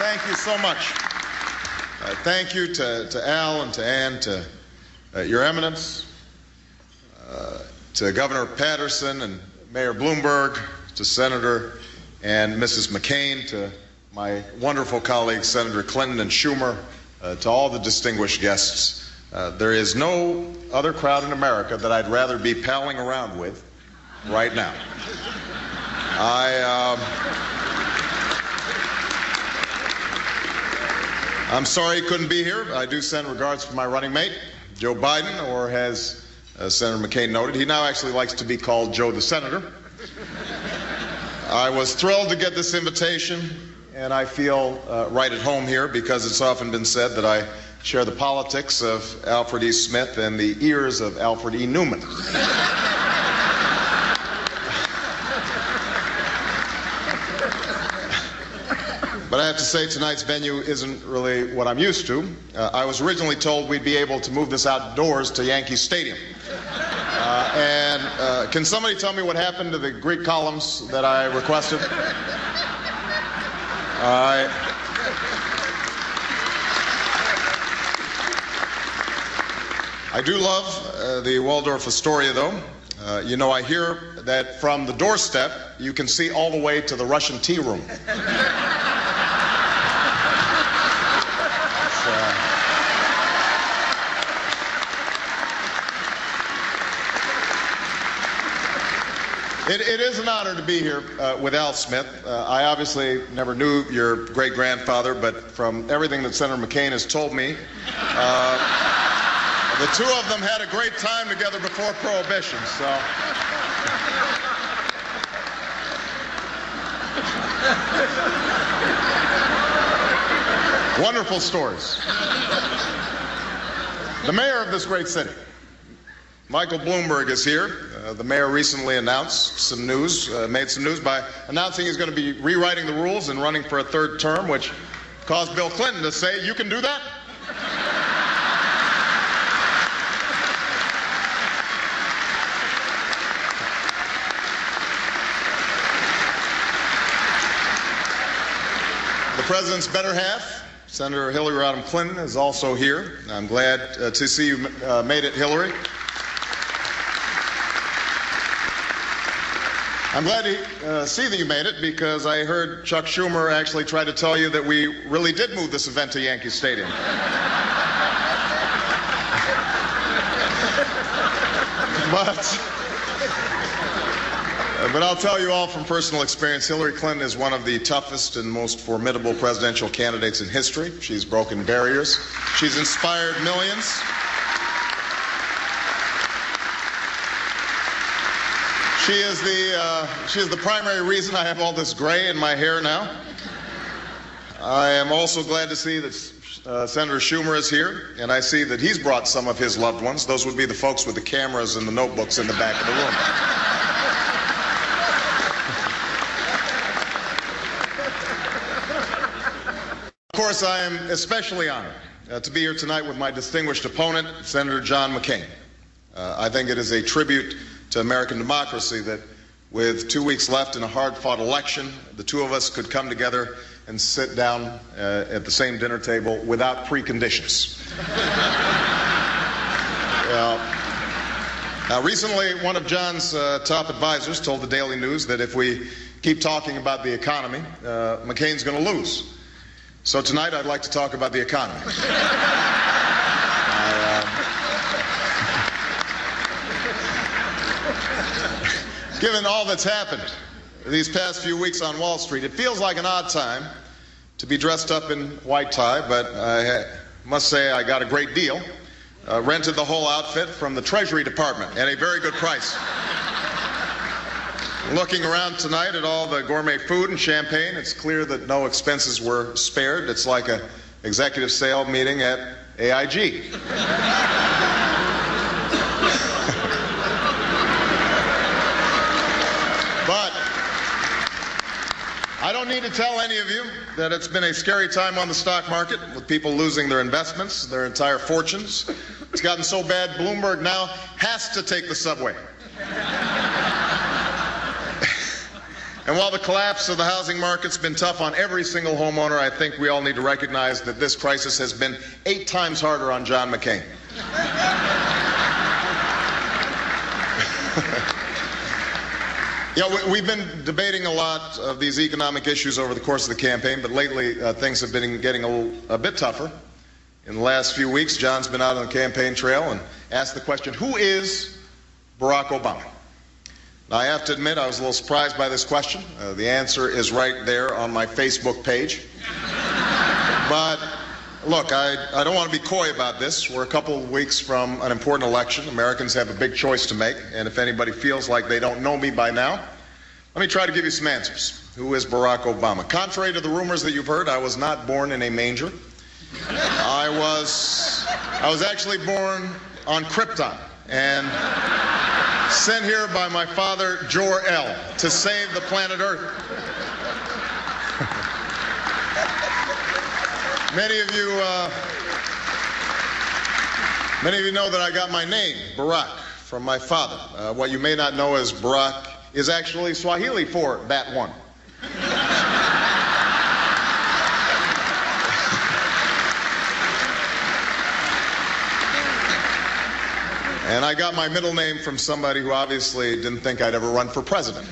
Thank you so much. Thank you to Al and to Ann, to Your Eminence, to Governor Patterson and Mayor Bloomberg, to Senator and Mrs. McCain, to my wonderful colleagues, Senator Clinton and Schumer, to all the distinguished guests. There is no other crowd in America that I'd rather be palling around with right now. I'm sorry he couldn't be here. I do send regards to my running mate, Joe Biden, or as Senator McCain noted, he now actually likes to be called Joe the Senator. I was thrilled to get this invitation, and I feel right at home here because it's often been said that I share the politics of Alfred E. Smith and the ears of Alfred E. Newman. But I have to say tonight's venue isn't really what I'm used to. I was originally told we'd be able to move this outdoors to Yankee Stadium. Can somebody tell me what happened to the Greek columns that I requested? I do love the Waldorf Astoria, though. You know, I hear that from the doorstep, you can see all the way to the Russian tea room. It is an honor to be here with Al Smith. I obviously never knew your great-grandfather, but from everything that Senator McCain has told me, the two of them had a great time together before Prohibition, so. Wonderful stories. The mayor of this great city, Michael Bloomberg, is here. The mayor recently announced some news, made some news by announcing he's going to be rewriting the rules and running for a third term, which caused Bill Clinton to say, "You can do that?" The president's better half, Senator Hillary Rodham Clinton, is also here. I'm glad to see you made it, Hillary. I'm glad to see that you made it because I heard Chuck Schumer actually try to tell you that we really did move this event to Yankee Stadium. But I'll tell you all from personal experience, Hillary Clinton is one of the toughest and most formidable presidential candidates in history. She's broken barriers. She's inspired millions. She is the primary reason I have all this gray in my hair now. I am also glad to see that Senator Schumer is here, and I see that he's brought some of his loved ones. Those would be the folks with the cameras and the notebooks in the back of the room. Of course, I am especially honored to be here tonight with my distinguished opponent, Senator John McCain. I think it is a tribute to American democracy that with 2 weeks left in a hard-fought election, the two of us could come together and sit down at the same dinner table without preconditions. Now, recently, one of John's top advisors told the Daily News that if we keep talking about the economy, McCain's going to lose. So tonight, I'd like to talk about the economy. Given all that's happened these past few weeks on Wall Street, it feels like an odd time to be dressed up in white tie, but I must say I got a great deal. Rented the whole outfit from the Treasury Department at a very good price. Looking around tonight at all the gourmet food and champagne, it's clear that no expenses were spared. It's like an executive sale meeting at AIG. But I don't need to tell any of you that it's been a scary time on the stock market with people losing their investments, their entire fortunes. It's gotten so bad, Bloomberg now has to take the subway. And while the collapse of the housing market's been tough on every single homeowner, I think we all need to recognize that this crisis has been 8 times harder on John McCain. Yeah, we've been debating a lot of these economic issues over the course of the campaign, but lately things have been getting a bit tougher. In the last few weeks, John's been out on the campaign trail and asked the question, who is Barack Obama? Now, I have to admit, I was a little surprised by this question. The answer is right there on my Facebook page. But look, I don't want to be coy about this. We're a couple of weeks from an important election. Americans have a big choice to make, and if anybody feels like they don't know me by now, let me try to give you some answers. Who is Barack Obama? Contrary to the rumors that you've heard, I was not born in a manger. I was actually born on Krypton and sent here by my father, Jor-El, to save the planet Earth. Many of you know that I got my name, Barack, from my father. What you may not know is Barack is actually Swahili for that one. And I got my middle name from somebody who obviously didn't think I'd ever run for president.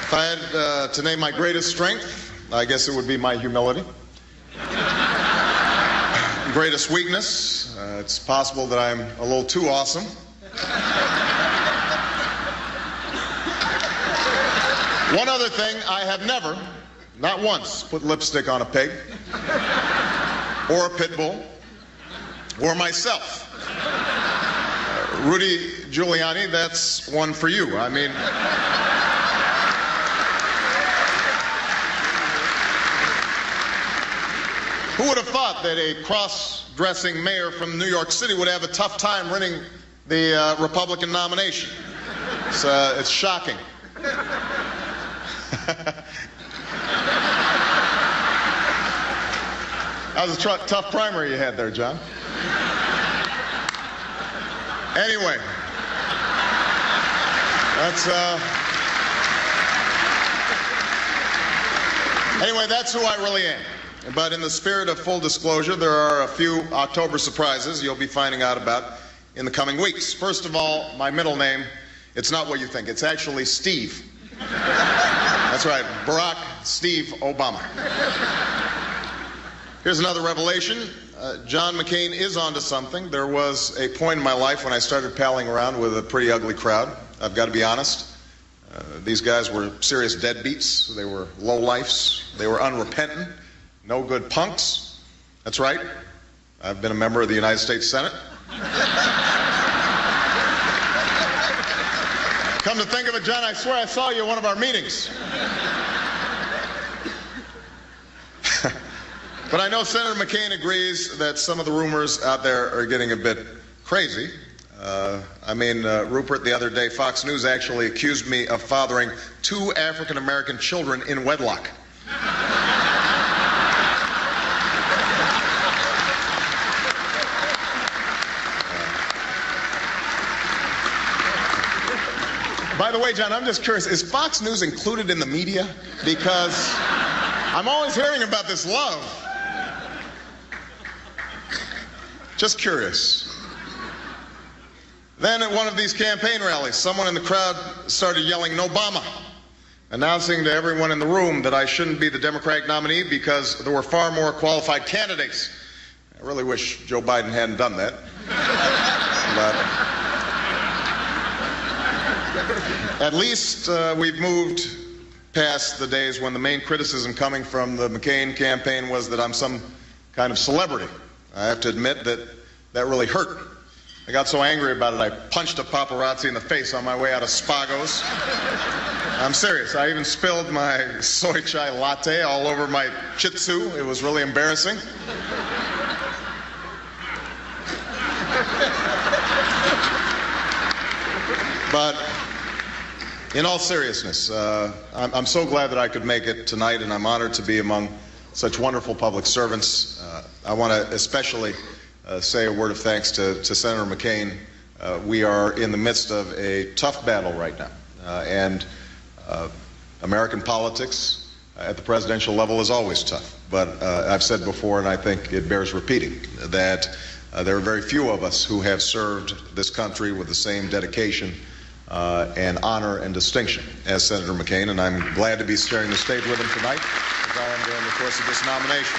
If I had to name my greatest strength, I guess it would be my humility. Greatest weakness, it's possible that I'm a little too awesome. One other thing, I have never, not once, put lipstick on a pig, or a pit bull, or myself. Rudy Giuliani, that's one for you. I mean, who would have thought that a cross-dressing mayor from New York City would have a tough time winning the Republican nomination? It's shocking. That was a tough primary you had there, John. Anyway, that's who I really am. But in the spirit of full disclosure, there are a few October surprises you'll be finding out about in the coming weeks. First of all, my middle name, it's not what you think. It's actually Steve. That's right, Barack Steve Obama. Here's another revelation. John McCain is onto something. There was a point in my life when I started palling around with a pretty ugly crowd. I've got to be honest. These guys were serious deadbeats. They were lowlifes. They were unrepentant, no good punks. That's right. I've been a member of the United States Senate. Come to think of it, John, I swear I saw you at one of our meetings. But I know Senator McCain agrees that some of the rumors out there are getting a bit crazy. Rupert, the other day, Fox News actually accused me of fathering 2 African-American children in wedlock. By the way, John, I'm just curious, is Fox News included in the media? Because I'm always hearing about this love. Just curious. Then at one of these campaign rallies, someone in the crowd started yelling, "Nobama," announcing to everyone in the room that I shouldn't be the Democratic nominee because there were far more qualified candidates. I really wish Joe Biden hadn't done that. But at least we've moved past the days when the main criticism coming from the McCain campaign was that I'm some kind of celebrity. I have to admit that really hurt. I got so angry about it, I punched a paparazzi in the face on my way out of Spago's. I'm serious. I even spilled my soy chai latte all over my Shih Tzu. It was really embarrassing. But in all seriousness, I'm so glad that I could make it tonight, and I'm honored to be among such wonderful public servants. I want to especially say a word of thanks to Senator McCain. We are in the midst of a tough battle right now, and American politics at the presidential level is always tough. But I've said before, and I think it bears repeating, that there are very few of us who have served this country with the same dedication and honor and distinction as Senator McCain, and I'm glad to be sharing the stage with him tonight as I am during the course of this nomination.